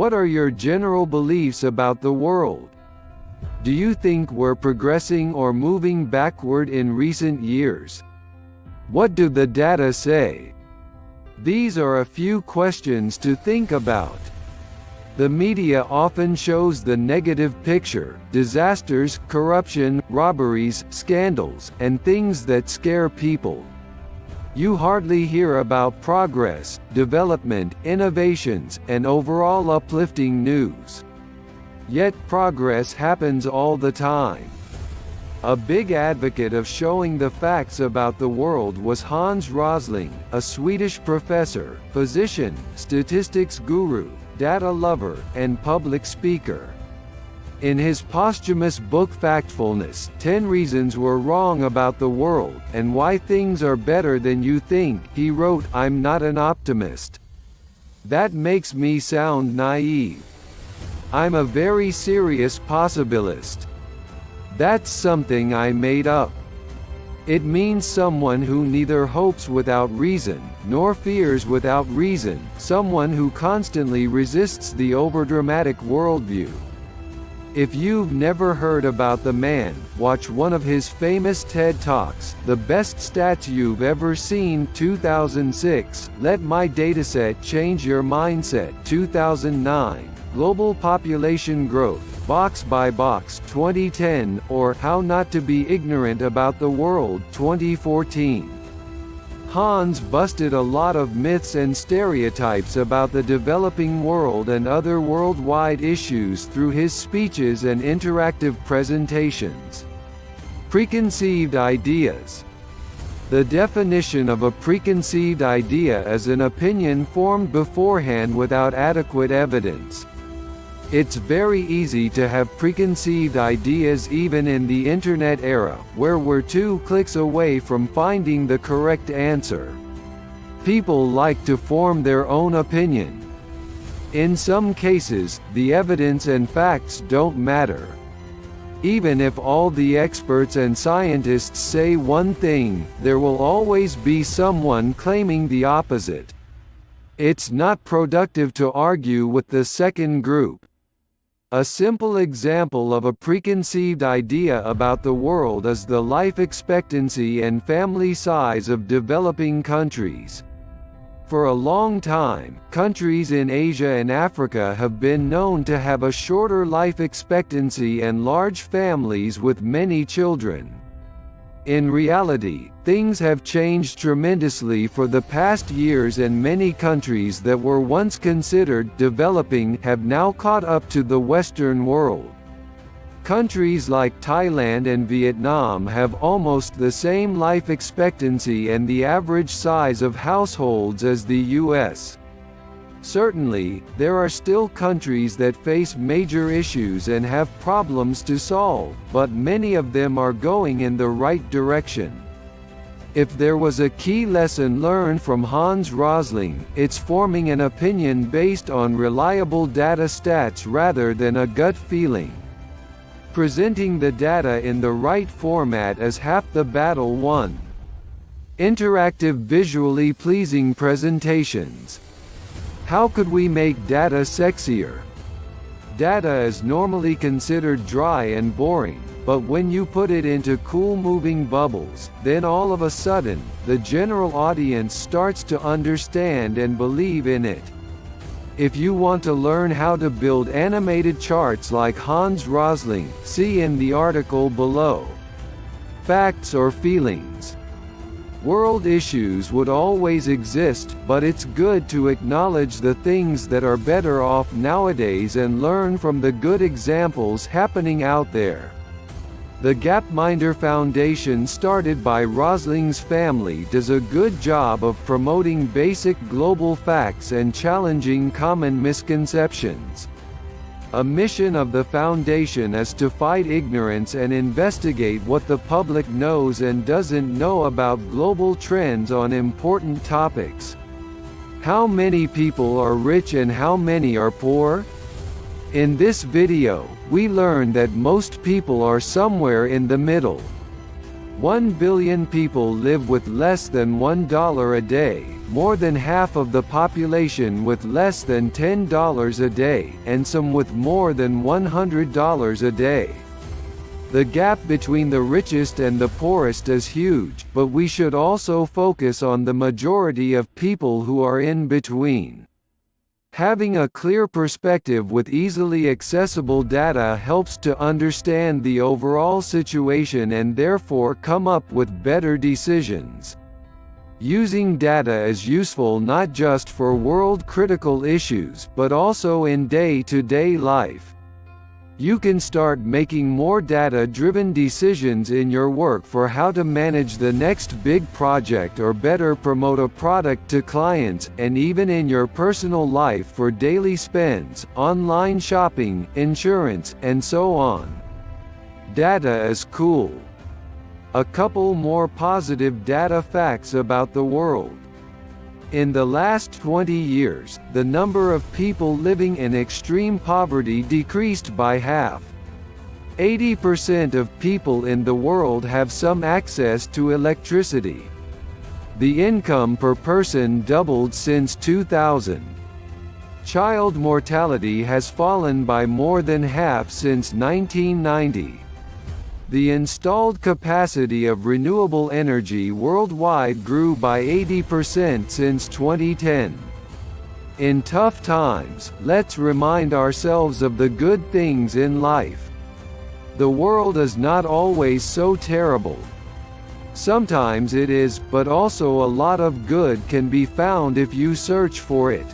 What are your general beliefs about the world? Do you think we're progressing or moving backward in recent years? What do the data say? These are a few questions to think about. The media often shows the negative picture: disasters, corruption, robberies, scandals, and things that scare people. You hardly hear about progress, development, innovations, and overall uplifting news. Yet progress happens all the time. A big advocate of showing the facts about the world was Hans Rosling, a Swedish professor, physician, statistics guru, data lover, and public speaker. In his posthumous book Factfulness, 10 Reasons We're Wrong About the World, and Why Things Are Better Than You Think, he wrote, "I'm not an optimist. That makes me sound naive. I'm a very serious possibilist. That's something I made up. It means someone who neither hopes without reason, nor fears without reason, someone who constantly resists the overdramatic worldview." If you've never heard about the man, watch one of his famous TED Talks, The Best Stats You've Ever Seen 2006, Let My Dataset Change Your Mindset 2009, Global Population Growth, Box by Box 2010, or How Not to Be Ignorant About the World 2014. Hans busted a lot of myths and stereotypes about the developing world and other worldwide issues through his speeches and interactive presentations. Preconceived ideas. The definition of a preconceived idea is an opinion formed beforehand without adequate evidence. It's very easy to have preconceived ideas even in the Internet era, where we're 2 clicks away from finding the correct answer. People like to form their own opinion. In some cases, the evidence and facts don't matter. Even if all the experts and scientists say one thing, there will always be someone claiming the opposite. It's not productive to argue with the second group. A simple example of a preconceived idea about the world is the life expectancy and family size of developing countries. For a long time, countries in Asia and Africa have been known to have a shorter life expectancy and large families with many children. In reality, things have changed tremendously for the past years, and many countries that were once considered developing have now caught up to the Western world. Countries like Thailand and Vietnam have almost the same life expectancy and the average size of households as the US. Certainly, there are still countries that face major issues and have problems to solve, but many of them are going in the right direction. If there was a key lesson learned from Hans Rosling, it's forming an opinion based on reliable data stats rather than a gut feeling. Presenting the data in the right format is half the battle won. Interactive, visually pleasing presentations. How could we make data sexier? Data is normally considered dry and boring, but when you put it into cool moving bubbles, then all of a sudden, the general audience starts to understand and believe in it. If you want to learn how to build animated charts like Hans Rosling, see in the article below. Facts or feelings? World issues would always exist, but it's good to acknowledge the things that are better off nowadays and learn from the good examples happening out there. The Gapminder Foundation, started by Rosling's family, does a good job of promoting basic global facts and challenging common misconceptions. A mission of the foundation is to fight ignorance and investigate what the public knows and doesn't know about global trends on important topics. How many people are rich and how many are poor? In this video, we learn that most people are somewhere in the middle. 1 billion people live with less than $1 a day, more than half of the population with less than $10 a day, and some with more than $100 a day. The gap between the richest and the poorest is huge, but we should also focus on the majority of people who are in between. Having a clear perspective with easily accessible data helps to understand the overall situation and therefore come up with better decisions. Using data is useful not just for world-critical issues but also in day-to-day life. You can start making more data-driven decisions in your work for how to manage the next big project or better promote a product to clients, and even in your personal life for daily spends, online shopping, insurance, and so on. Data is cool. A couple more positive data facts about the world. In the last 20 years, the number of people living in extreme poverty decreased by half. 80% of people in the world have some access to electricity. The income per person doubled since 2000. Child mortality has fallen by more than half since 1990. The installed capacity of renewable energy worldwide grew by 80% since 2010. In tough times, let's remind ourselves of the good things in life. The world is not always so terrible. Sometimes it is, but also a lot of good can be found if you search for it.